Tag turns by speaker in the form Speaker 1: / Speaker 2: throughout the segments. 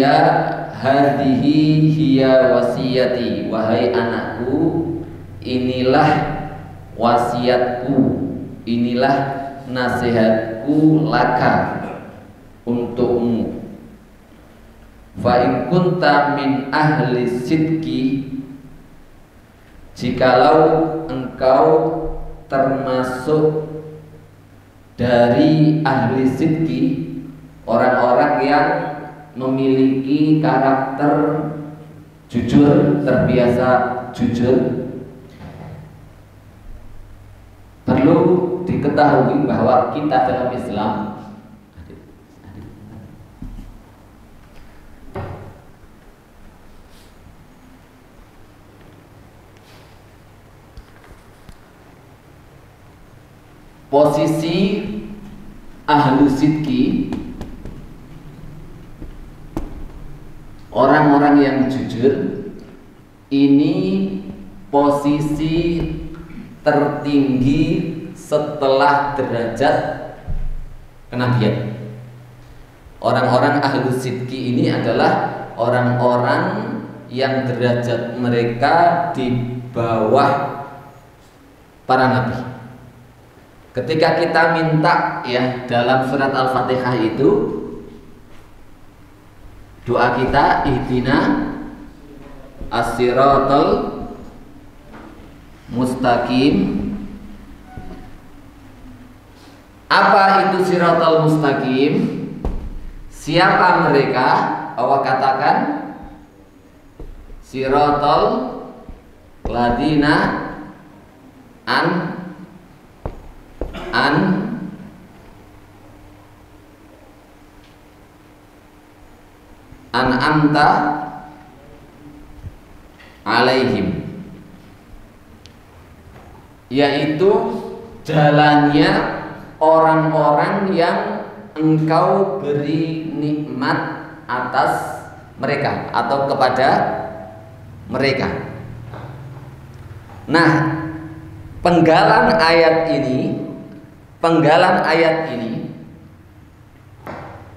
Speaker 1: bunayya hadhihi hiya wasiyati, wahai anakku, inilah wasiatku, inilah nasihatku laka untukmu. Fa in kunta min ahli sidqi, jikalau engkau termasuk dari ahli sidqi, orang-orang yang memiliki karakter jujur, terbiasa jujur. Perlu diketahui bahwa kita dalam Islam posisi ahlu sidqi, orang-orang yang jujur, ini posisi tertinggi setelah derajat kenabian. Orang-orang ahlu sidqi ini adalah orang-orang yang derajat mereka di bawah para nabi. Ketika kita minta ya dalam surat Al-Fatihah itu, doa kita ihdina as-siratal mustaqim. Apa itu siratal mustaqim? Siapa mereka? Allah katakan siratal ladina an'amta alaihim, yaitu jalannya orang-orang yang engkau beri nikmat atas mereka atau kepada mereka. Nah, penggalan ayat ini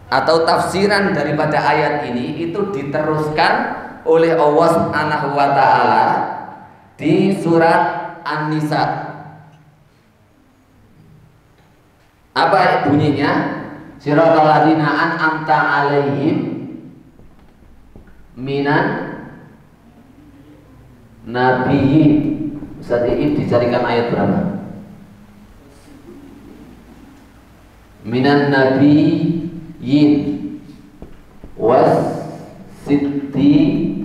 Speaker 1: atau tafsiran daripada ayat ini itu diteruskan oleh Allah Subhanahu wa taala di surat An-Nisa. Apa bunyinya? Siratal ladzina an'amta alaihim minan nabiyyin. Ustaz Iib dicarikan ayat berapa? Minan nabiyyin was siddiqin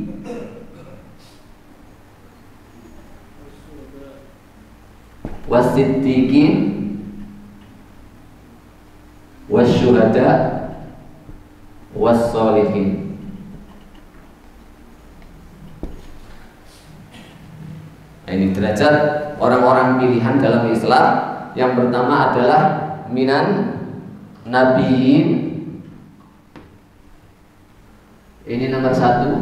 Speaker 1: wasyuhada wassolihin. Ini derajat orang-orang pilihan dalam Islam. Yang pertama adalah minan nabiyyin, ini nomor 1,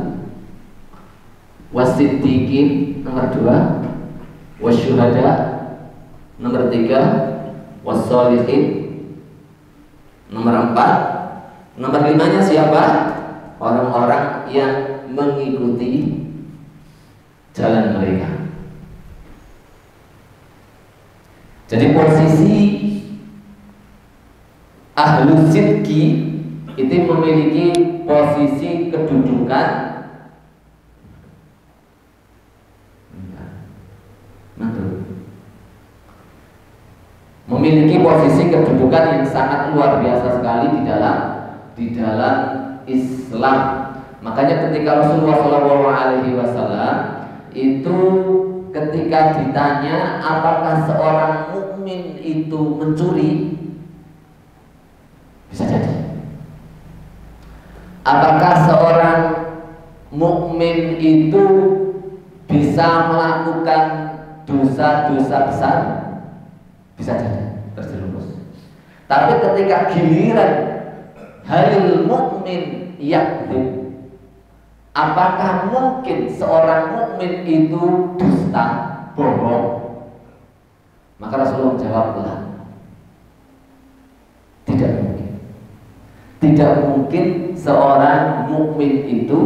Speaker 1: wasiddiqin nomor 2, wasyuhada nomor 3, wassolihin nomor 4. Nomor 5-nya siapa? Orang-orang yang mengikuti jalan mereka. Jadi posisi ahlu sidqi itu memiliki posisi kedudukan yang sangat luar biasa sekali di dalam Islam. Makanya ketika Rasulullah SAW itu ketika ditanya apakah seorang mukmin itu mencuri, bisa jadi. Apakah seorang mukmin itu bisa melakukan dosa-dosa besar? Bisa jadi, terjerumus. Tapi ketika giliran halil mukmin yakdzib, apakah mungkin seorang mukmin itu dusta, bohong? Maka Rasulullah menjawablah, tidak mungkin. Tidak mungkin seorang mukmin itu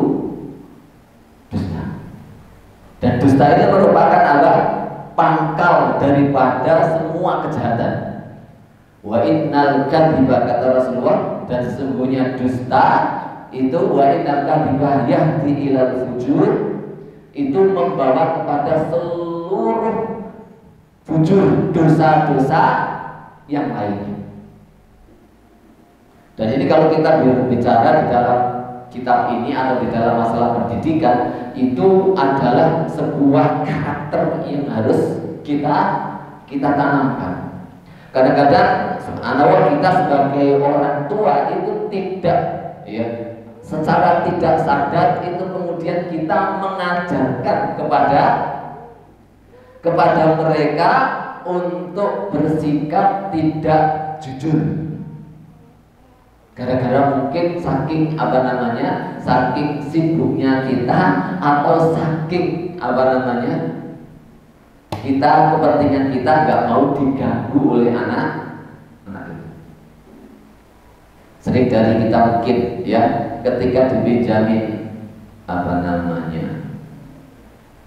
Speaker 1: dusta. Dan dusta ini merupakan apa? Pangkal daripada semua kejahatan. Wa innal kadhiba, kata Rasulullah, dan sesungguhnya dusta itu, wa innal kadhiba yahdi ilal fujur, itu membawa kepada seluruh fujur, dosa-dosa yang lainnya. Dan ini kalau kita berbicara di dalam kitab ini atau di dalam masalah pendidikan, itu adalah sebuah karakter yang harus kita tanamkan. Kadang-kadang anak kita sebagai orang tua itu tidak, ya, secara tidak sadar itu kemudian kita mengajarkan kepada mereka untuk bersikap tidak jujur. Gara-gara mungkin saking saking sibuknya kita, atau saking kita, kepentingan kita nggak mau diganggu oleh anak itu. Sering dari kita mungkin, ya, ketika dipinjamin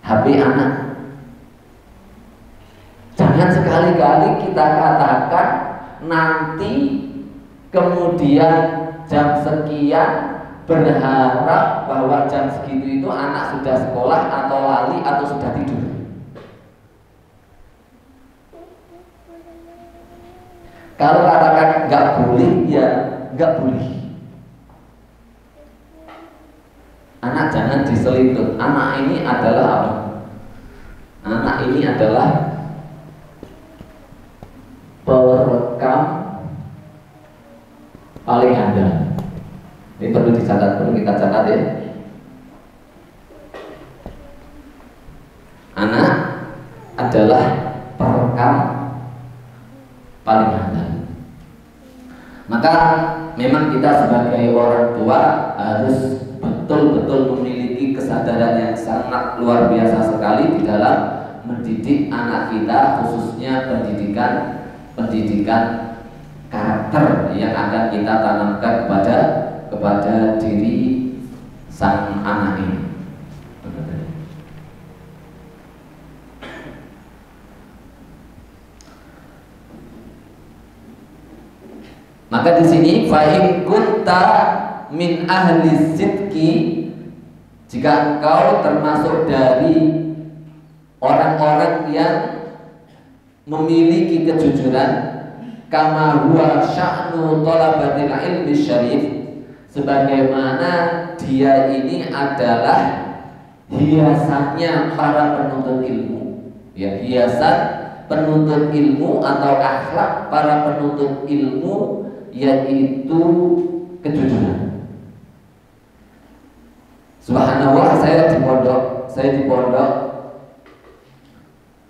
Speaker 1: HP anak, jangan sekali-kali kita katakan nanti kemudian jam sekian berharap bahwa jam segitu itu anak sudah sekolah atau lali atau sudah tidur. Kalau katakan nggak boleh, ya nggak boleh. Anak jangan diselitut. Anak ini adalah apa? Anak ini adalah perekam paling handal. Ini perlu dicatat, perlu kita catat, ya. Anak adalah perekam paling handal. Maka memang kita sebagai orang tua harus betul-betul memiliki kesadaran yang sangat luar biasa sekali di dalam mendidik anak kita, khususnya pendidikan karakter yang akan kita tanamkan kepada diri sang anak ini. Maka di sini fa in kunta min ahli sidqi, jika engkau termasuk dari orang-orang yang memiliki kejujuran, kama huwa sya'nu thalabatil ilmi syarif, sebagaimana dia ini adalah hiasannya para penuntut ilmu, ya, hiasan penuntut ilmu atau akhlak para penuntut ilmu, yaitu kejujuran. Subhanallah, saya di pondok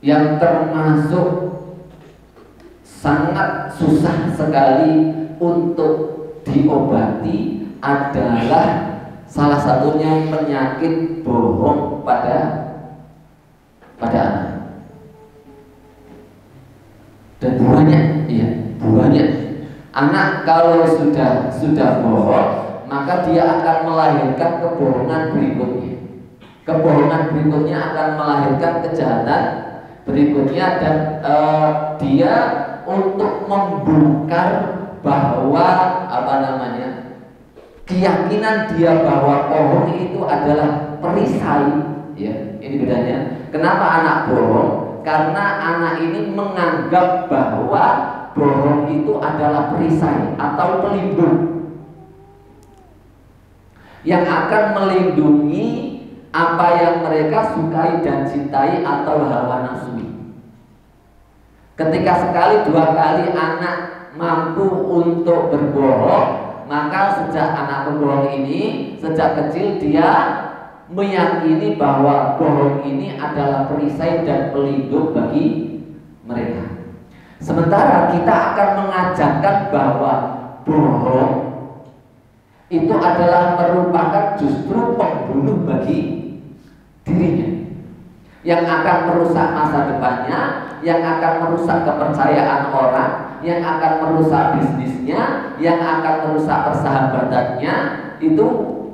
Speaker 1: yang termasuk sangat susah sekali untuk diobati adalah salah satunya penyakit bohong pada anak. Dan banyak anak kalau sudah bohong, maka dia akan melahirkan kebohongan berikutnya. Kebohongan berikutnya akan melahirkan kejahatan berikutnya, dan dia untuk membongkar bahwa keyakinan dia bahwa bohong itu adalah perisai, ya. Ini bedanya. Kenapa anak bohong? Karena anak ini menganggap bahwa bohong itu adalah perisai atau pelindung yang akan melindungi apa yang mereka sukai dan cintai atau hawa nafsu. Ketika sekali dua kali anak mampu untuk berbohong, maka sejak anak berbohong ini sejak kecil dia meyakini bahwa bohong ini adalah perisai dan pelindung bagi mereka. Sementara kita akan mengajarkan bahwa bohong itu adalah merupakan justru pembunuh bagi dirinya, yang akan merusak masa depannya, yang akan merusak kepercayaan orang, yang akan merusak bisnisnya, yang akan merusak persahabatannya, itu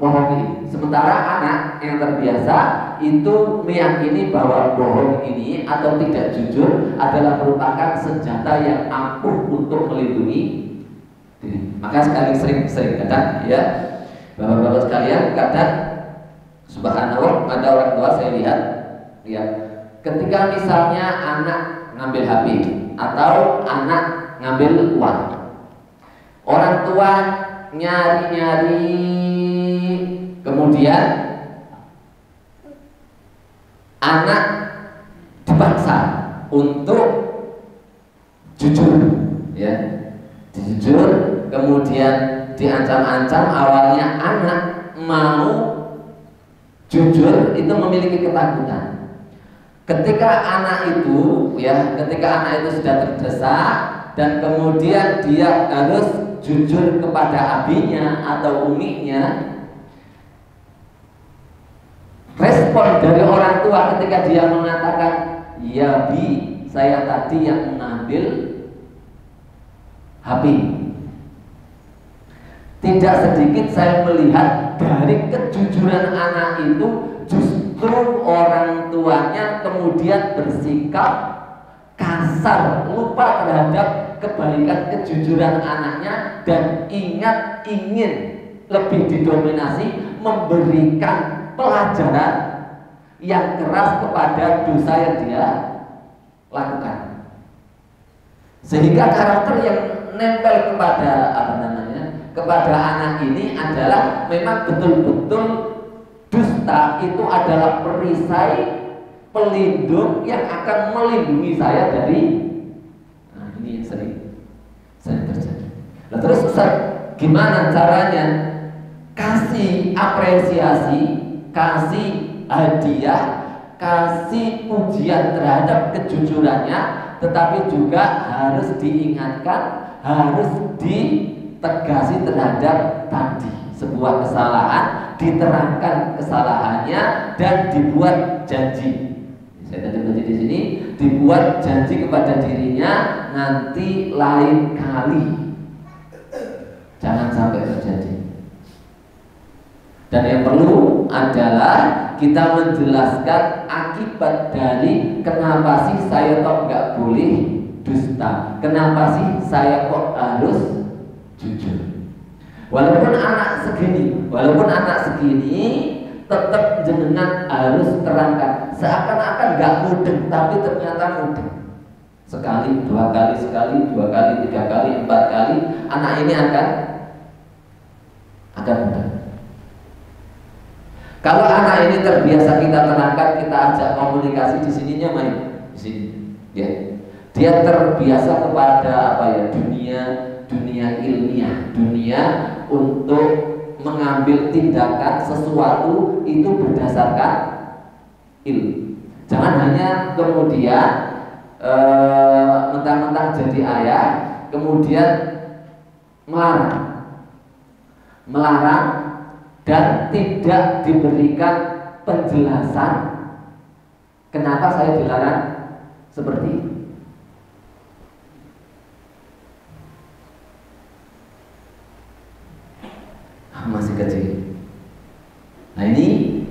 Speaker 1: bohong ini. Sementara anak yang terbiasa itu meyakini bahwa bohong ini atau tidak jujur adalah merupakan senjata yang ampuh untuk melindungi diri. Maka sering kadang ya bapak-bapak sekalian, kadang subhanallah ada orang tua saya lihat ya, ketika misalnya anak ngambil HP atau anak ngambil uang, orang tua nyari-nyari, kemudian anak dipaksa untuk jujur, ya, jujur, kemudian diancam-ancam. Awalnya anak mau jujur itu memiliki ketakutan. Ketika anak itu sudah terdesak dan kemudian dia harus jujur kepada abinya atau uminya, respon dari orang tua ketika dia mengatakan, "Ya Bi, saya tadi yang mengambil HP." Tidak sedikit saya melihat dari kejujuran anak itu, justru orang tuanya kemudian bersikap kasar, lupa terhadap kebaikan kejujuran anaknya, dan ingin lebih didominasi memberikan pelajaran yang keras kepada dosa yang dia lakukan, sehingga karakter yang nempel kepada anak ini adalah memang betul-betul dusta itu adalah perisai pelindung yang akan melindungi saya dari ini yang sering terjadi. Nah, terus Ustaz, gimana caranya kasih apresiasi, kasih hadiah, kasih pujian terhadap kejujurannya, tetapi juga harus diingatkan, harus ditegasi terhadap tadi sebuah kesalahan, diterangkan kesalahannya dan dibuat janji. Saya tadi baca di sini, dibuat janji kepada dirinya, nanti lain kali jangan sampai terjadi. Dan yang perlu adalah kita menjelaskan akibat dari kenapa sih saya kok nggak boleh dusta, kenapa sih saya kok harus jujur. Walaupun anak segini tetap jenengan harus terangkan, seakan-akan nggak mudeng, tapi ternyata mudeng. Sekali, dua kali, tiga kali, empat kali, anak ini akan mudeng. Kalau anak ini terbiasa kita terangkan, kita ajak komunikasi, di sininya main di sini, ya. Dia terbiasa kepada dunia ilmiah, dunia untuk mengambil tindakan sesuatu itu berdasarkan ilmu. Jangan hanya kemudian mentang-mentang jadi ayah kemudian melarang dan tidak diberikan penjelasan kenapa saya dilarang seperti itu. Masih kecil. Nah, ini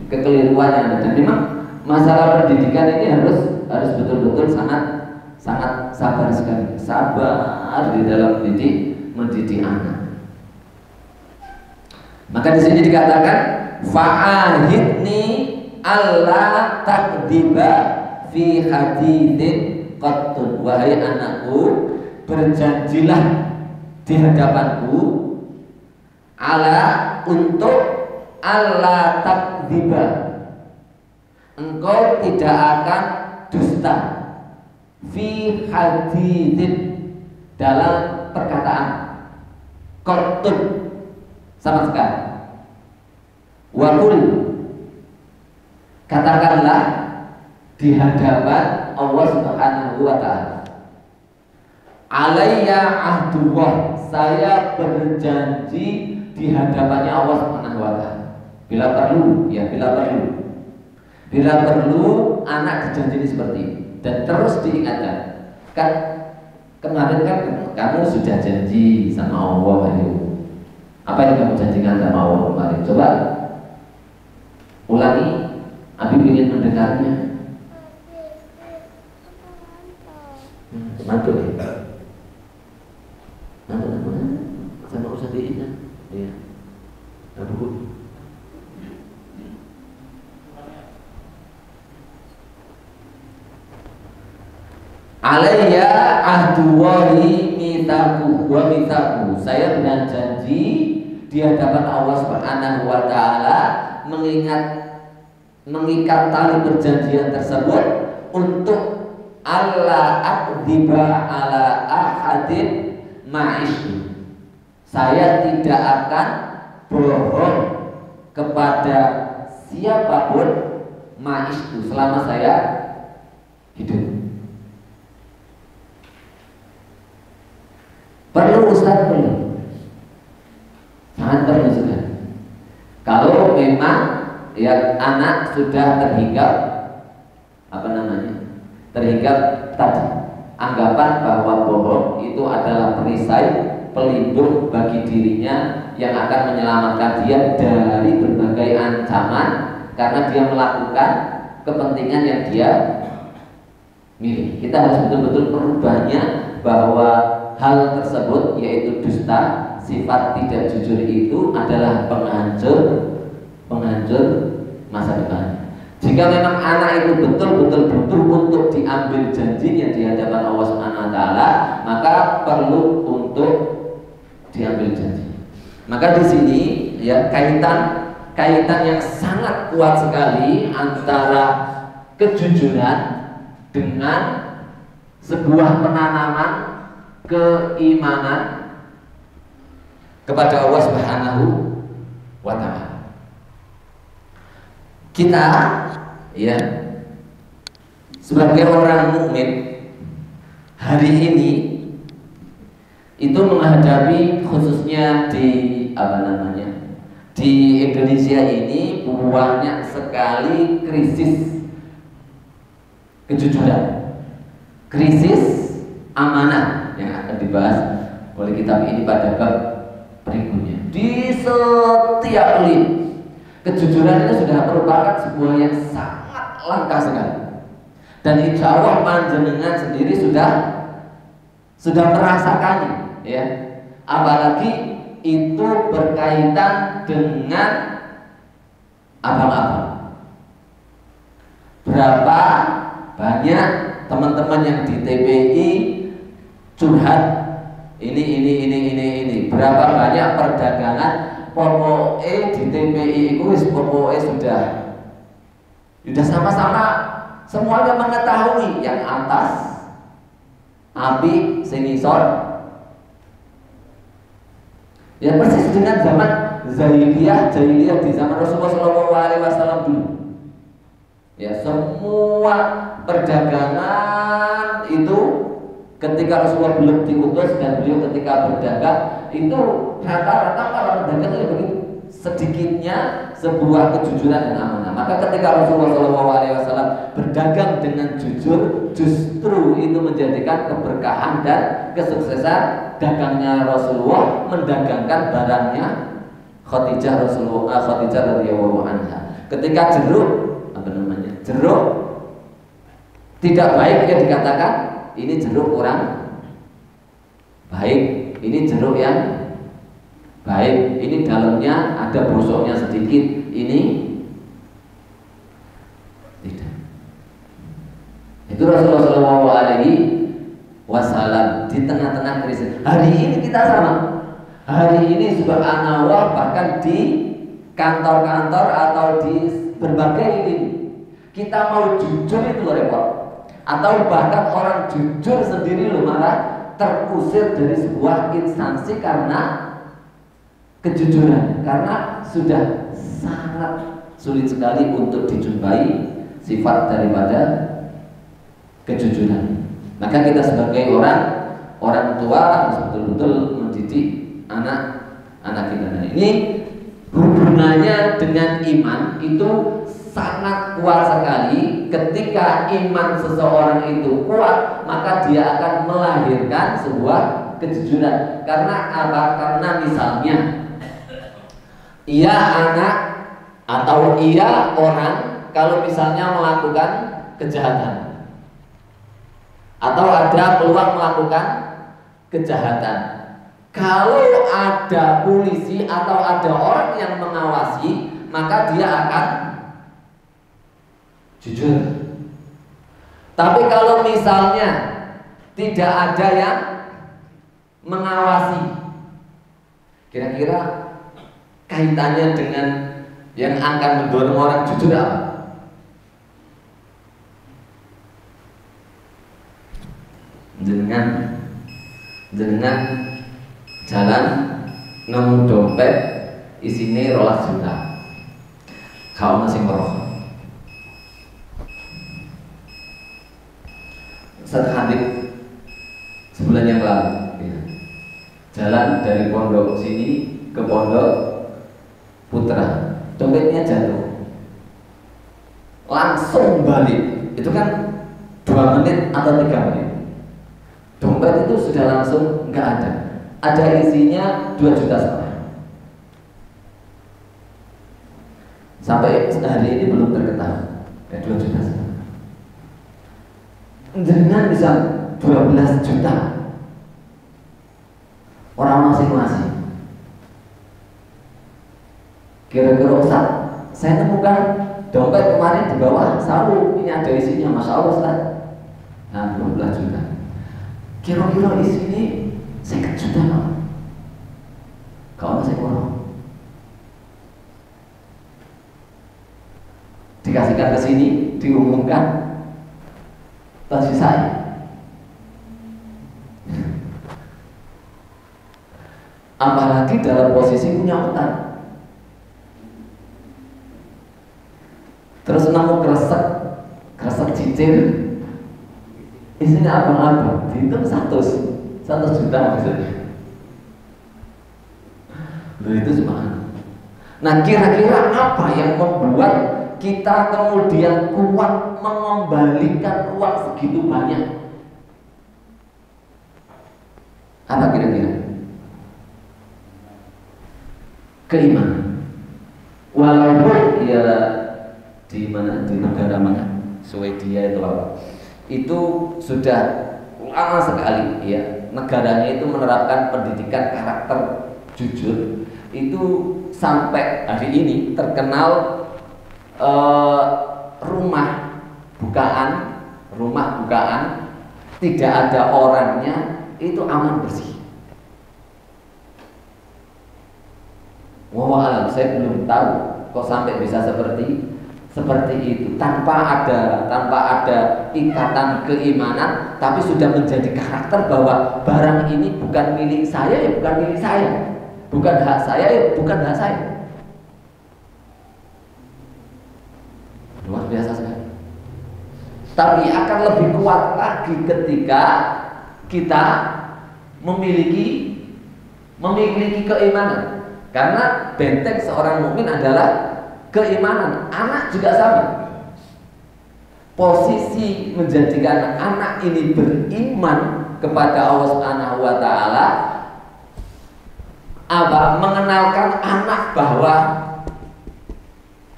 Speaker 1: kekeliruan yang ada, dan memang masalah pendidikan ini harus betul-betul sangat sabar sekali, sabar di dalam mendidik anak. Maka di sini dikatakan fa'ahidni alla takdiba fi haditsin qattun, wahai anakku, berjanjilah di hadapanku untuk alla takdiba, engkau tidak akan dusta fi haditsin, dalam perkataan, qattun, sama sekali. Wakul, katakanlah di hadapan Allah Subhanahu wa ta'ala, alayya ahdullah, saya berjanji di hadapannya Allah Subhanahu wa ta'ala. Bila perlu anak dijanji seperti ini. dan terus diingatkan. Kan kemarin kan kamu sudah janji sama Allah, ayo. Apa yang kamu janjikan sama Allah kemarin? Coba ulangi. Abi ingin mendengarnya. Mantul ya? Mantul sama Ustaz Ina. Iya. Aduh. Alayya ahduwahi mitaku wa mitaku. Saya dengan janji di hadapan Allah Subhanahu wa taala mengikat tali perjanjian tersebut untuk Allah akdiba ala ahadin ma'ishu. Saya tidak akan bohong kepada siapapun ma'ishu selama saya hidup. Perlu Ustaz? Perlu, sangat perlu Ustaz. Kalau memang ya anak sudah terhinggap terhinggap tadi anggapan bahwa bohong itu adalah perisai pelindung bagi dirinya yang akan menyelamatkan dia dari berbagai ancaman karena dia melakukan kepentingan yang dia miliki. Kita harus betul-betul merubahnya bahwa hal tersebut yaitu dusta, sifat tidak jujur itu adalah penghancur masa depan. Jika memang anak itu betul-betul butuh untuk diambil janjinya di hadapan Allah Subhanahu wa taala, maka perlu untuk diambil janji. Maka di sini ya kaitan yang sangat kuat sekali antara kejujuran dengan sebuah penanaman keimanan kepada Allah Subhanahu wa taala. Kita ya sebagai orang mukmin hari ini itu menghadapi khususnya di di Indonesia ini banyak sekali krisis kejujuran, krisis amanah yang akan dibahas oleh kitab ini pada bab berikutnya. Di setiap lini kejujuran itu sudah merupakan sebuah yang sangat langka sekali. Dan insya Allah panjenengan sendiri sudah merasakannya, ya. Apalagi itu berkaitan dengan abang-abang. Berapa banyak teman-teman yang di TPI curhat ini. Berapa banyak perdagangan pokoknya di TPI itu pokoknya sudah sama-sama semuanya mengetahui yang atas api sengisor ya persis dengan zaman jahiliyah di zaman Rasulullah SAW dulu. Ya semua perdagangan itu ketika Rasulullah belum diutus dan beliau ketika berdagang itu rata-rata para pedagang itu begitu sedikitnya sebuah kejujuran dan amanah. Maka ketika Rasulullah SAW berdagang dengan jujur, justru itu menjadikan keberkahan dan kesuksesan dagangnya Rasulullah mendagangkan barangnya Khadijah radhiyallahu anha. Ketika jeruk tidak baik dia dikatakan ini jeruk kurang baik, ini jeruk yang baik, ini dalamnya ada busuknya sedikit, ini tidak. Itu Rasulullah SAW di tengah-tengah krisis. Hari ini kita sama. Hari ini subhanallah bahkan di kantor-kantor atau di berbagai ini kita mau jujur itu loh repot. Atau bahkan orang jujur sendiri loh malah terusir dari sebuah instansi karena kejujuran, karena sudah sangat sulit sekali untuk dijumpai sifat daripada kejujuran. Maka kita sebagai orang tua harus betul-betul mendidik anak kita. Nah, ini hubungannya dengan iman itu sangat kuat sekali. Ketika iman seseorang itu kuat, maka dia akan melahirkan sebuah kejujuran. Karena apa? Karena misalnya ia anak atau ia orang kalau misalnya melakukan kejahatan atau ada peluang melakukan kejahatan, kalau ada polisi atau ada orang yang mengawasi, maka dia akan jujur. Tapi kalau misalnya tidak ada yang mengawasi, kira-kira kaitannya dengan yang akan mendorong orang jujur apa? Jenengan jalan nemu dompet isine 12 juta. Kau masih merokok. Hadis sebulan yang lalu ya. Jalan dari pondok sini ke pondok Putra, dompetnya jatuh, langsung balik. Itu kan 2 menit atau 3 menit. Dompet itu sudah langsung nggak ada. Ada isinya 2,5 juta. Sampai hari ini belum terketahui. 2,5 juta. Jangan bisa 12 juta. Orang masing-masing. Kira-kira Ustaz, saya temukan dompet kemarin di bawah sabu, ini ada isinya, Masya Allah Ustaz. Nah, 12 juta. Kira-kira isinya 50 juta Pak. Kau masih kurang. Dikasihkan ke sini, diumumkan, tadi saya. Apalagi dalam posisi punya utang. Terus nemu kresek cicir, isinya abang-abang, dihitung 100 juta maksudnya. Loh, itu cuma. Nah, kira-kira apa yang membuat kita kemudian kuat mengembalikan uang segitu banyak? Apa kira-kira? Keimanan. Walaupun ya di mana, di negara mana, Swedia itu apa? Itu sudah lama sekali ya, negaranya itu menerapkan pendidikan karakter jujur. Itu sampai hari ini terkenal rumah bukaan tidak ada orangnya itu aman bersih. Wallahualam, saya belum tahu kok sampai bisa seperti itu tanpa ada ikatan keimanan, tapi sudah menjadi karakter bahwa barang ini bukan milik saya ya bukan milik saya, bukan hak saya ya bukan hak saya. Luar biasa sekali. Tapi akan lebih kuat lagi ketika kita memiliki keimanan. Karena benteng seorang mukmin adalah keimanan. Anak juga sama. Posisi menjadikan anak ini beriman kepada Allah Subhanahu wa taala, mengenalkan anak bahwa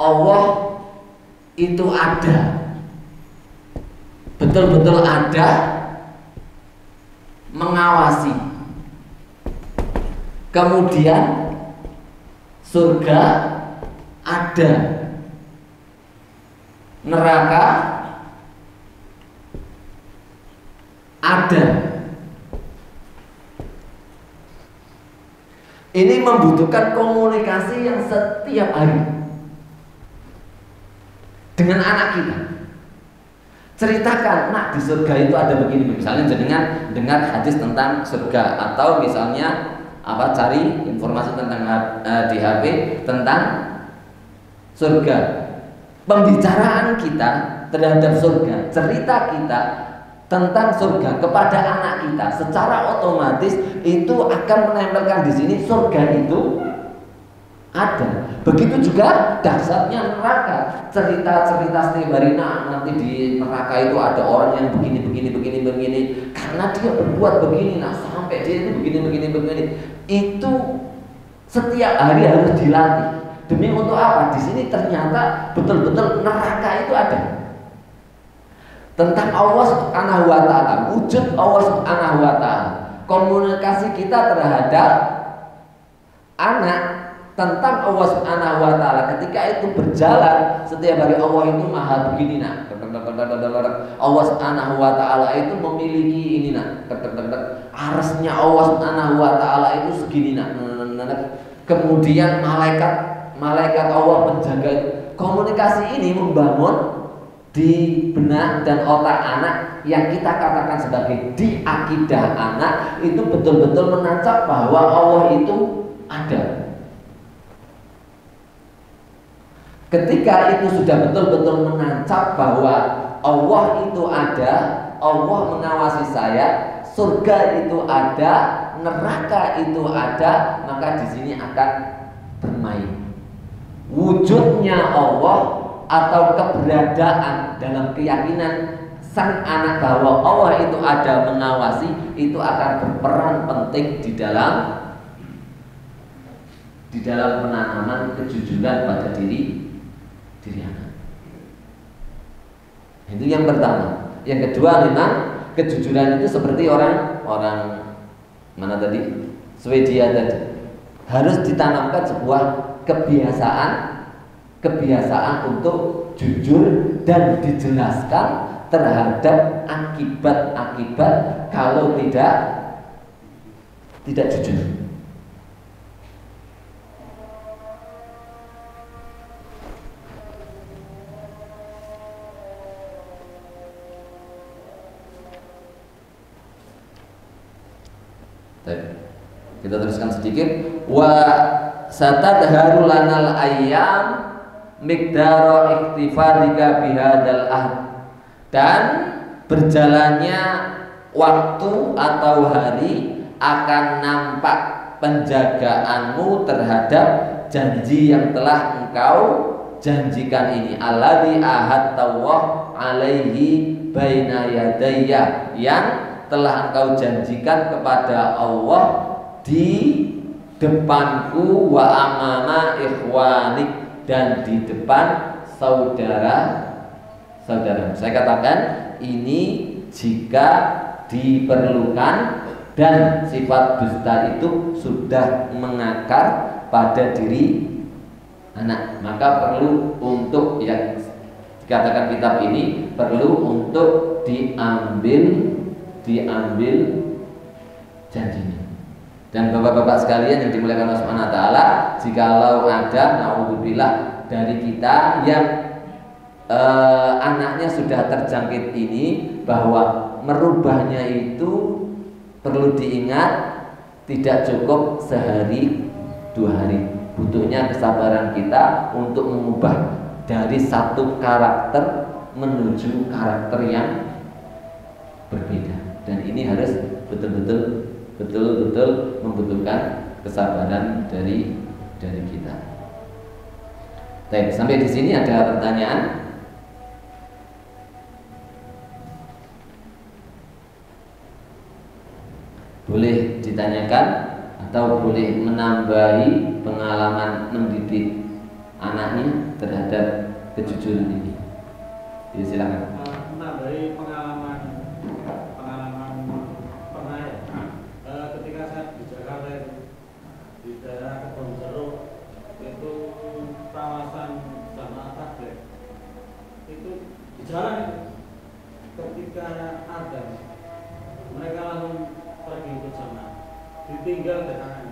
Speaker 1: Allah itu ada, betul-betul ada, mengawasi. Kemudian surga ada, neraka ada. Ini membutuhkan komunikasi yang setiap hari dengan anak kita. Ceritakan, nak, di surga itu ada begini. Misalnya jenengan dengar hadis tentang surga, atau misalnya cari informasi tentang di HP tentang surga. Pembicaraan kita terhadap surga, cerita kita tentang surga kepada anak kita secara otomatis itu akan menempelkan di sini surga itu Ada. Begitu juga dahsyatnya neraka. Cerita-cerita setiap hari nanti di neraka itu ada orang yang begini. Karena dia berbuat begini, sampai dia itu begini. Itu setiap hari harus dilatih. Demi untuk apa? Di sini ternyata betul-betul neraka itu ada. Tentang Allah Subhanahu wa taala, wujud Allah Subhanahu wa taala. Komunikasi kita terhadap anak tentang Allah Subhanahu wa taala ketika itu berjalan setiap hari. Allah itu maha begini nak. Allah Subhanahu wa taala itu memiliki ini nak. Arsy-nya Allah Subhanahu wa taala itu segini nak. Kemudian malaikat Allah penjaga. Komunikasi ini membangun di benak dan otak anak yang kita katakan sebagai di akidah anak itu betul-betul menancap bahwa Allah itu ada. Ketika itu sudah betul-betul menancap bahwa Allah itu ada, Allah mengawasi saya, surga itu ada, neraka itu ada, maka di sini akan bermain. Wujudnya Allah atau keberadaan dalam keyakinan sang anak bahwa Allah itu ada mengawasi itu akan berperan penting di dalam penanaman kejujuran pada diri anak. Itu yang pertama. Yang kedua, memang kejujuran itu seperti orang mana tadi? Swedia tadi. Harus ditanamkan sebuah kebiasaan untuk jujur dan dijelaskan terhadap akibat-akibat kalau tidak jujur. Kita teruskan sedikit. Wa satadharu lanal ayyam miqdara iktifadika bihadal ahd. Dan berjalannya waktu atau hari akan nampak penjagaanmu terhadap janji yang telah engkau janjikan ini. Alladzi ahadtallah alaihi baina yadayya, yang telah engkau janjikan kepada Allah di depanku wa amama ikhwanik, dan di depan saudara. Saya katakan ini jika diperlukan dan sifat dusta itu sudah mengakar pada diri anak, maka perlu untuk yang dikatakan kitab ini perlu untuk diambil janjinya. Dan bapak-bapak sekalian yang dimuliakan Allah Subhanahu wa taala, jikalau ada naudzubillah dari kita yang anaknya sudah terjangkit ini, bahwa merubahnya itu perlu diingat tidak cukup sehari 2 hari. Butuhnya kesabaran kita untuk mengubah dari satu karakter menuju karakter yang berbeda. Dan ini harus betul-betul membutuhkan kesabaran dari kita. Baik, sampai di sini ada pertanyaan? Boleh ditanyakan atau boleh menambahi pengalaman mendidik anaknya terhadap kejujuran ini. Ya, silakan.
Speaker 2: Menambahi pengalaman pernah ya. Ketika saya di Jakarta itu, di daerah Kebon Jeruk, itu kawasan Jamaah Tabligh, itu di jalan itu ketika ada mereka langsung pergi ikut jamaah, ditinggal di kanan,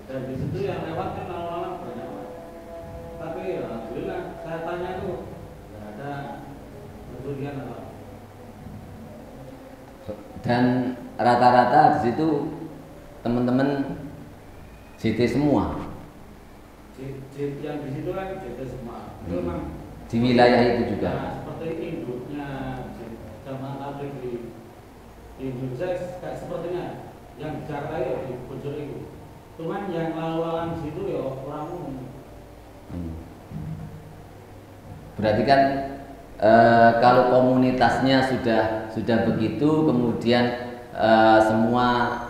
Speaker 2: dan di situ yang lewat kan lalu-lalang banyak. Tapi ya alhamdulillah saya tanya tuh nggak ada pencurian apa.
Speaker 1: Dan rata-rata di situ teman-teman JT semua.
Speaker 2: Yang di situ kan JT semua. Itu memang
Speaker 1: di wilayah itu juga.
Speaker 2: Nah, seperti induknya Jamaah Tabligh di Indonesia kayak sepertinya yang di Jakarta ya di Bojor itu. Cuman yang lalu-lalang situ ya orang umum.
Speaker 1: Berarti kan kalau komunitasnya sudah begitu, kemudian semua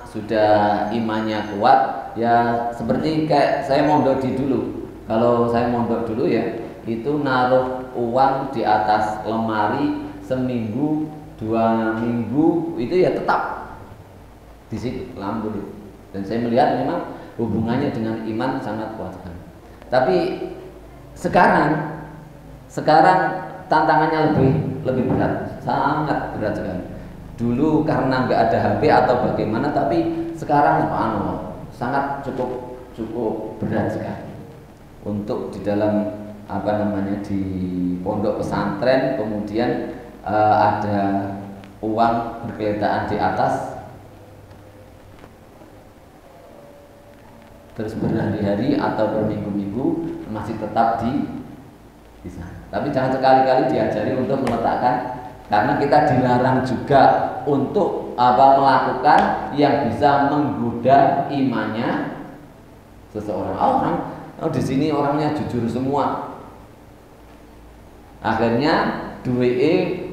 Speaker 1: sudah imannya kuat, ya seperti kayak saya mondok dulu. Kalau saya mondok dulu ya, itu naruh uang di atas lemari seminggu, 2 minggu, itu ya tetap di situ lambung itu. Dan saya melihat memang hubungannya dengan iman sangat kuat sekali. Tapi sekarang tantangannya lebih berat, sangat berat sekali. Dulu karena nggak ada HP atau bagaimana, tapi sekarang sangat cukup berat sekali untuk di dalam di pondok pesantren, kemudian ada uang bergeletaan di atas, terus berhari-hari atau berminggu-minggu masih tetap di sana. Tapi jangan sekali-kali diajari untuk meletakkan, karena kita dilarang juga untuk melakukan yang bisa menggoda imannya seseorang. Di sini orangnya jujur semua. Akhirnya duweke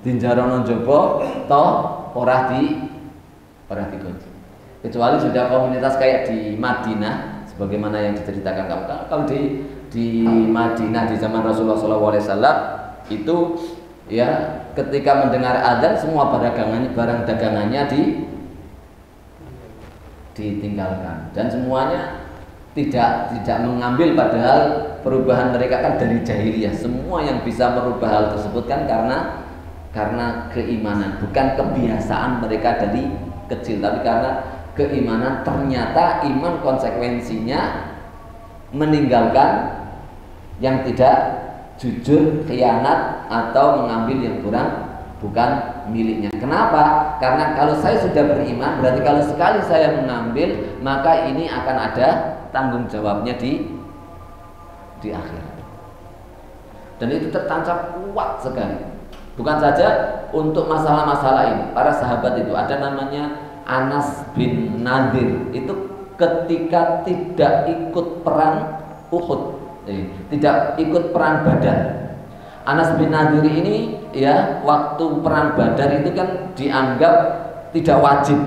Speaker 1: dinjarono jopo toh ora dikunci. Kecuali sudah komunitas kayak di Madinah, sebagaimana yang diceritakan kamu. Kalau di Madinah di zaman Rasulullah SAW itu ya ketika mendengar azan semua barang dagangannya ditinggalkan dan semuanya tidak mengambil, padahal perubahan mereka kan dari jahiliyah. Semua yang bisa merubah hal tersebut kan karena keimanan, bukan kebiasaan mereka dari kecil, tapi karena keimanan. Ternyata iman konsekuensinya meninggalkan yang tidak jujur, khianat, atau mengambil yang bukan miliknya. Kenapa? Karena kalau saya sudah beriman, berarti kalau sekali saya mengambil, maka ini akan ada tanggung jawabnya di akhirat. Dan itu tertancap kuat sekali. Bukan saja untuk masalah-masalah ini. Para sahabat itu ada namanya Anas bin Nadir, itu ketika tidak ikut perang Uhud, tidak ikut perang Badar. Anas bin Nadir ini ya, waktu perang Badar itu kan dianggap tidak wajib,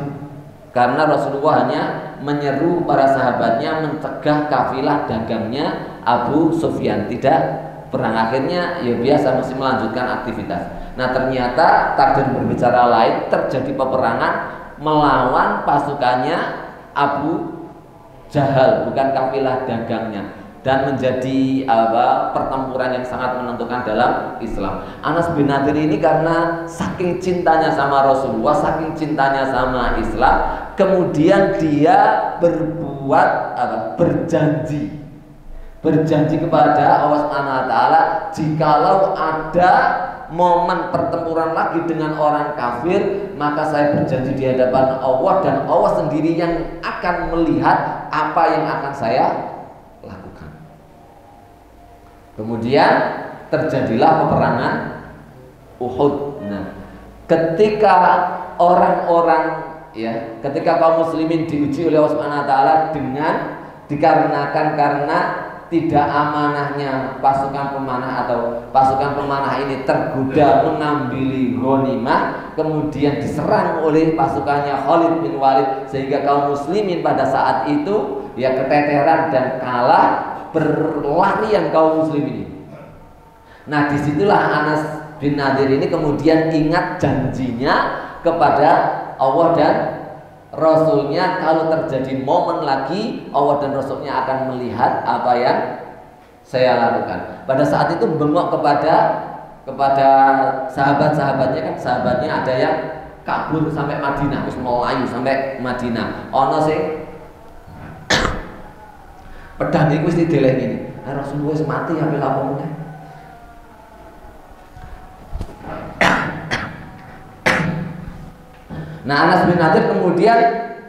Speaker 1: karena Rasulullah hanya menyeru para sahabatnya mencegah kafilah dagangnya Abu Sufyan tidak perang. Akhirnya ya biasa masih melanjutkan aktivitas. Nah ternyata takdir berbicara lain, terjadi peperangan melawan pasukannya Abu Jahal, bukan kafilah dagangnya, dan menjadi pertempuran yang sangat menentukan dalam Islam. Anas bin Nadir ini karena saking cintanya sama Rasulullah, saking cintanya sama Islam, kemudian dia berjanji kepada Allah Subhanahu wa taala, jikalau ada momen pertempuran lagi dengan orang kafir, maka saya berjanji di hadapan Allah, dan Allah sendiri yang akan melihat apa yang akan saya lakukan. Kemudian terjadilah peperangan Uhud. Nah, ketika ketika kaum muslimin diuji oleh Allah Subhanahu wa taala karena tidak amanahnya pasukan pemanah ini tergoda mengambil ghanimah, kemudian diserang oleh pasukannya Khalid bin Walid, sehingga kaum muslimin pada saat itu ya keteteran dan kalah, berlarian kaum muslimin. Nah disitulah Anas bin Nadir ini kemudian ingat janjinya kepada Allah dan Rasulnya, kalau terjadi momen lagi Allah dan Rasulnya akan melihat apa yang saya lakukan. Pada saat itu bengok kepada sahabat-sahabatnya, kan sahabatnya ada yang kabur sampai Madinah, terus melayu sampai Madinah. Ono sing pedang iku wis didelehni. Rasulullah wis mati ambil apa meneh. Nah Anas bin Nadir kemudian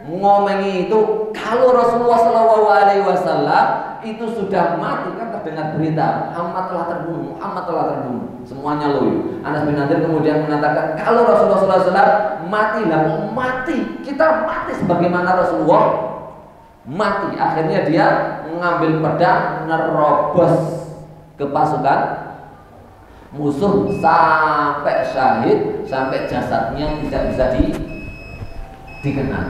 Speaker 1: ngomengi itu, kalau Rasulullah SAW itu sudah mati, kan terdengar berita Muhammad telah terbunuh, semuanya loyo. Anas bin Nadir kemudian mengatakan, kalau Rasulullah SAW mati, kita mati sebagaimana Rasulullah mati. Akhirnya dia mengambil pedang nerobos ke pasukan musuh sampai syahid, sampai jasadnya tidak bisa dikenal.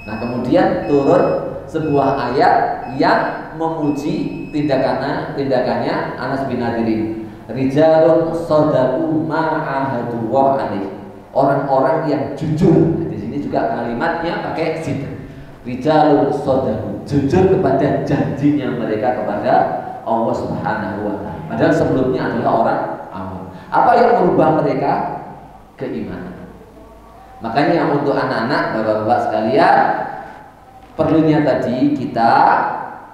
Speaker 1: Nah, kemudian turun sebuah ayat yang memuji tindakannya Anas bin Nadirin. Rijalun shadaqu ma ahadullah alaih. Orang-orang yang jujur. Di sini juga kalimatnya pakai sidq. Rijalun shadaqu, jujur kepada janjinya mereka kepada Allah Subhanahu wa taala. Padahal sebelumnya adalah orang awam. Apa yang merubah mereka? Keimanan. Makanya untuk anak-anak, bapak-bapak sekalian, perlunya tadi kita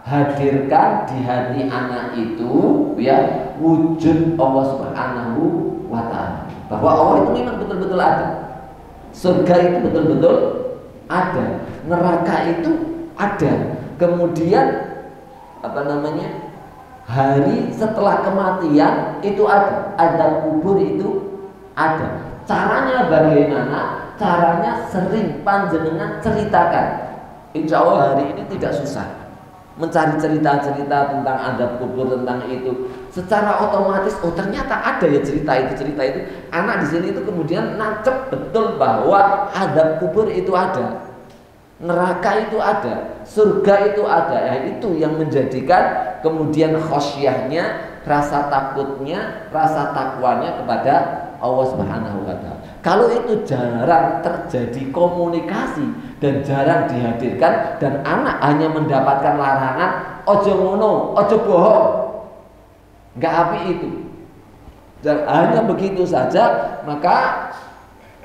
Speaker 1: hadirkan di hati anak itu ya wujud Allah Subhanahu wa taala. Bahwa Allah itu memang betul-betul ada. Surga itu betul-betul ada. Neraka itu ada. Kemudian hari setelah kematian itu ada. Azab kubur itu ada. Caranya bagaimana? Caranya sering panjenengan ceritakan. Insya Allah hari ini tidak susah mencari cerita-cerita tentang azab kubur, tentang itu. Secara otomatis, oh ternyata ada ya cerita itu. Anak di sini itu kemudian nancep betul bahwa azab kubur itu ada, neraka itu ada, surga itu ada. Ya, itu yang menjadikan kemudian khosyahnya, rasa takutnya, rasa takwanya kepada Allah Subhanahu wa taala. Kalau itu jarang terjadi komunikasi dan jarang dihadirkan, dan anak hanya mendapatkan larangan ojo ngono, ojo bohong, nggak api itu, dan hanya begitu saja, maka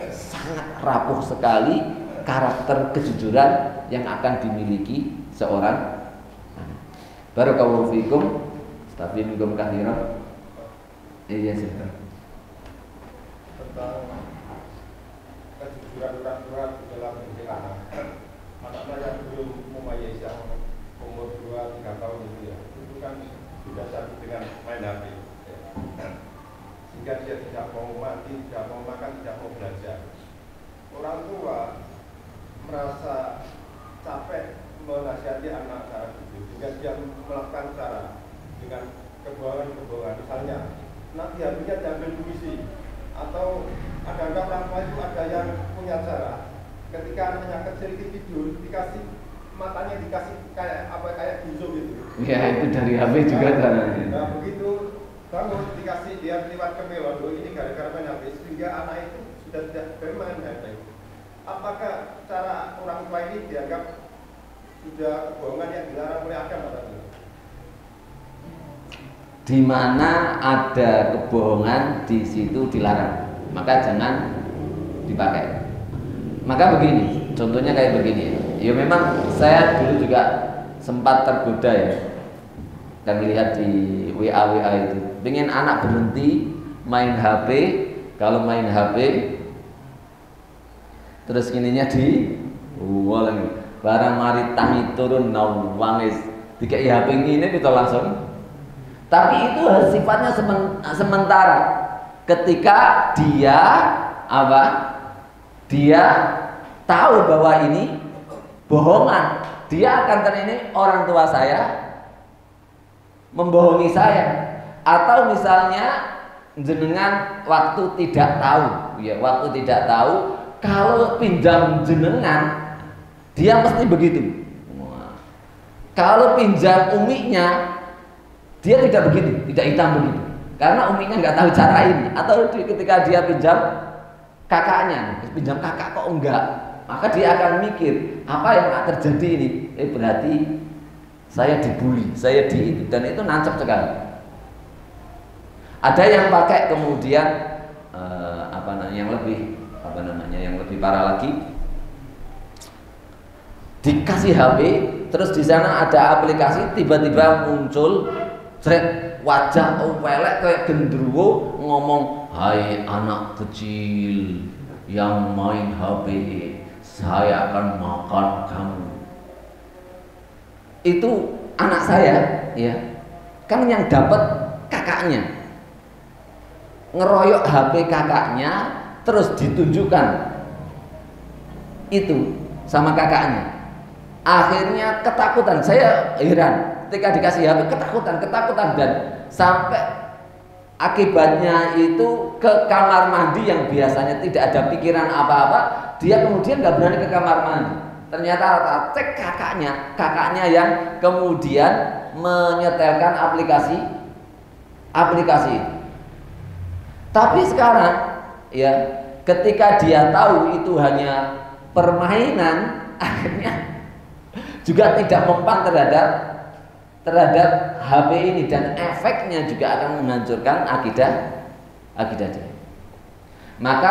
Speaker 1: sangat rapuh sekali karakter kejujuran yang akan dimiliki seorang anak. Barakallahu fikum, tapi minkum kathiran. Iya sih.
Speaker 3: Tentang kejujuran orang tua dalam mendidik anak. Anak-anak yang belum mumayyiz, yang umur 2-3 tahun itu kan didasari dengan main HP, sehingga dia tidak mau mandi, tidak mau makan, tidak mau belajar. Orang tua merasa capek menasihati anak saat itu, sehingga dia melakukan cara dengan kebohongan-kebohongan. Misalnya, nanti habisnya diambil puisi, atau kadang-kadang orang tua itu ada yang punya cara. Ketika anaknya kecil tidur, dikasih matanya dikasih kayak busuk gitu.
Speaker 1: Ya, itu dari HP juga caranya.
Speaker 3: Nah, begitu bangun dikasih dia lewat ke melon, ini gara-gara main HP, sehingga anak itu sudah tidak bermain HP. Apakah cara orang tua ini dianggap sudah kebohongan yang dilarang oleh agama tadi?
Speaker 1: Di mana ada kebohongan, di situ dilarang, maka jangan dipakai. Maka begini, contohnya kayak begini. Ya memang saya dulu juga sempat tergoda ya, dan lihat di WA itu, pengen anak berhenti main HP. Kalau main HP, terus ininya di lagi barang mari tangi turun nawangis dikai HP ini kita langsung. Tapi itu sifatnya sementara. Ketika dia dia tahu bahwa ini bohongan, dia akan ini orang tua saya membohongi saya, atau misalnya jenengan waktu tidak tahu, ya waktu tidak tahu, kalau pinjam jenengan dia mesti begitu. Kalau pinjam umiknya dia tidak begitu, tidak hitam begitu, karena umiknya nggak tahu cara ini. Atau ketika dia pinjam kakaknya, pinjam kakak kok enggak, maka dia akan mikir apa yang terjadi ini. Berarti saya dibully, saya di itu, dan itu nancap sekali. Ada yang pakai kemudian yang lebih parah lagi, dikasih HP, terus di sana ada aplikasi, tiba-tiba muncul wajah welek kayak gendruwo ngomong, hai anak kecil yang main HP, saya akan makan kamu. Itu anak saya, ya kan yang dapat kakaknya, ngeroyok HP kakaknya, terus ditunjukkan itu sama kakaknya. Akhirnya ketakutan, saya heran. ketika dikasih HP ketakutan dan sampai akibatnya itu ke kamar mandi yang biasanya tidak ada pikiran apa-apa, dia kemudian nggak berani ke kamar mandi. Ternyata cek kakaknya yang kemudian menyetelkan aplikasi. Tapi sekarang ya ketika dia tahu itu hanya permainan, akhirnya juga tidak mempan terhadap HP ini, dan efeknya juga akan menghancurkan akidah dia. Maka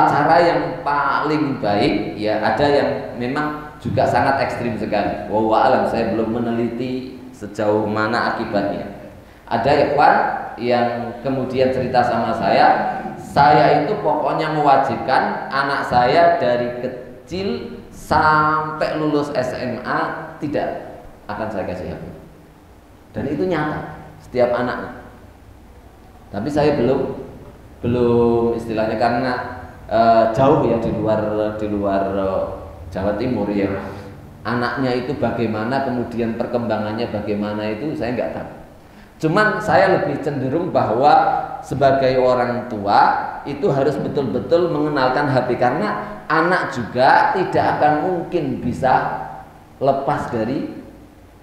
Speaker 1: cara yang paling baik ya, ada yang memang juga sangat ekstrim sekali. Wallahu alam, saya belum meneliti sejauh mana akibatnya. Ada ikhwan yang kemudian cerita sama saya itu pokoknya mewajibkan anak saya dari kecil sampai lulus SMA tidak akan saya kasih HP. Dan itu nyata setiap anaknya. Tapi saya belum istilahnya karena jauh ya di luar Jawa Timur ya. Anaknya itu bagaimana, kemudian perkembangannya bagaimana, itu saya nggak tahu. Cuman saya lebih cenderung bahwa sebagai orang tua itu harus betul-betul mengenalkan HP, karena anak juga tidak akan mungkin bisa lepas dari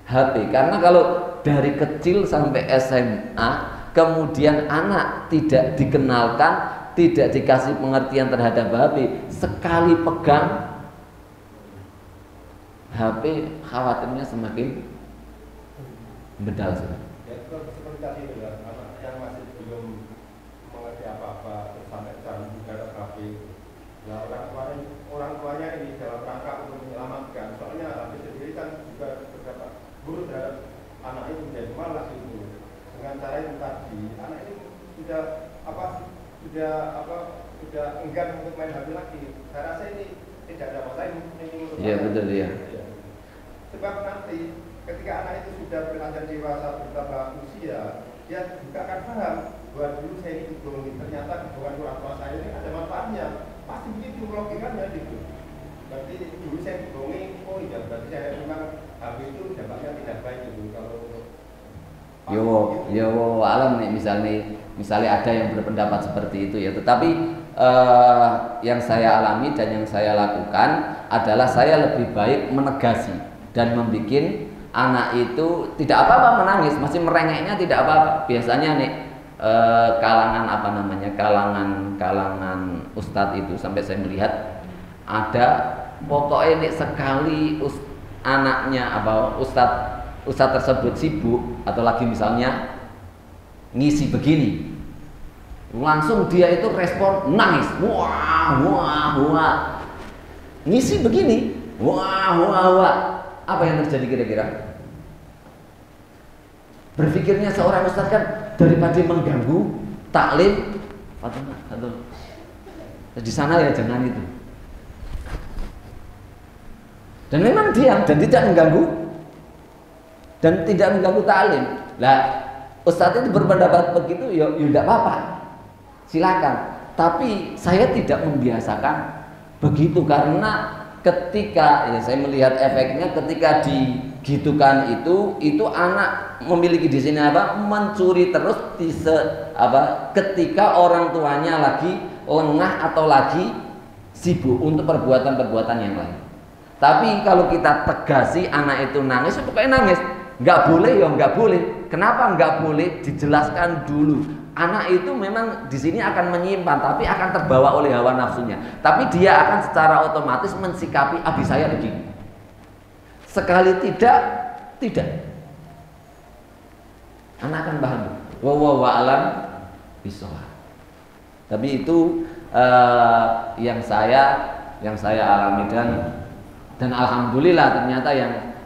Speaker 1: HP. Karena kalau dari kecil sampai SMA kemudian anak tidak dikenalkan, tidak dikasih pengertian terhadap HP, sekali pegang HP khawatirnya semakin bedal sudah.
Speaker 3: Seperti tadi itu ya, anak yang masih belum mengerti apa-apa terus sampai jalan juga HP. Nah, orang tuanya ini dalam rangka untuk menyelamatkan, soalnya HP sendiri kan juga beberapa guru terhadap anak ini menjadi malas itu. Dengan cara itu tadi, anak ini sudah enggan untuk main HP lagi. Saya rasa ini tidak ada masalah ini.
Speaker 1: Iya betul ya.
Speaker 3: Sebab nanti ketika anak itu sudah beranjak dewasa bertambah usia, dia juga akan paham bahwa dulu saya ini dibohongi, ternyata kebohongan orang tua saya ini ada manfaatnya. Pasti begitu logikanya gitu. Berarti dulu saya dibohongi, oh iya berarti saya memang HP itu dampaknya tidak baik gitu. Kalau
Speaker 1: yo alam nih, misalnya ada yang berpendapat seperti itu ya. Tetapi yang saya alami dan yang saya lakukan adalah saya lebih baik menegasi dan membuat anak itu tidak apa-apa menangis, masih merengeknya tidak apa-apa. Biasanya nih kalangan ustadz itu sampai saya melihat ada pokoknya nih sekali anaknya ustadz tersebut sibuk atau lagi misalnya ngisi begini, langsung dia itu respon nangis, wah, ngisi begini, wah. Apa yang terjadi kira-kira? Berpikirnya seorang ustadz kan daripada mengganggu taklim, di sana ya jangan itu. Dan memang diam dan tidak mengganggu taklim. Lah, ustadz itu berpendapat begitu, ya tidak apa-apa, silakan. Tapi saya tidak membiasakan begitu, karena ketika ya saya melihat efeknya ketika digitukan itu anak memiliki di sini mencuri terus ketika orang tuanya lagi lengah atau lagi sibuk untuk perbuatan-perbuatan yang lain. Tapi kalau kita tegasi anak itu nangis, pokoknya nangis, nggak boleh ya nggak boleh. Kenapa nggak boleh? Dijelaskan dulu. Anak itu memang di sini akan menyimpan, tapi akan terbawa oleh hawa nafsunya. Tapi dia akan secara otomatis mensikapi abi saya begini. Sekali tidak. Anak akan paham. Wallahu a'lam bishawab. Tapi itu yang saya alami dan alhamdulillah ternyata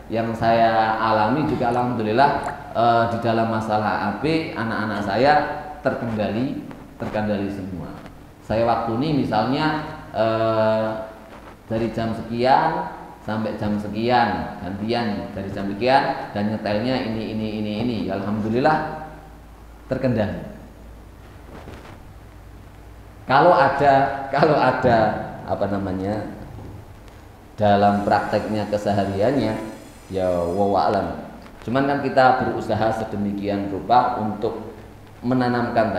Speaker 1: yang saya alami juga alhamdulillah di dalam masalah AB anak-anak saya terkendali semua. Saya waktu ini misalnya dari jam sekian sampai jam sekian gantian dari jam sekian dan nyetelnya ini. Alhamdulillah terkendali. Kalau ada dalam prakteknya kesehariannya ya wallahu a'lam. Cuman kan kita berusaha sedemikian rupa untuk menanamkan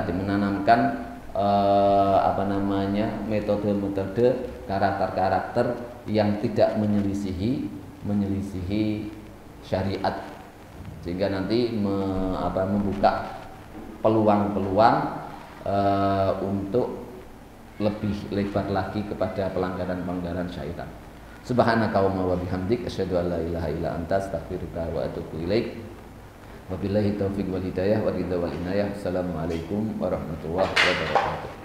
Speaker 1: metode-metode, karakter-karakter yang tidak menyelisihi syariat, sehingga nanti membuka peluang-peluang untuk lebih lebar lagi kepada pelanggaran-pelanggaran syaitan. Subhanaka wa bihamdik asyhadu an la ilaha illa anta astaghfiruka wa atubu ilaik. Wabillahi taufiq wal hidayah wa ridha wal inayah. Assalamualaikum warahmatullahi wabarakatuh.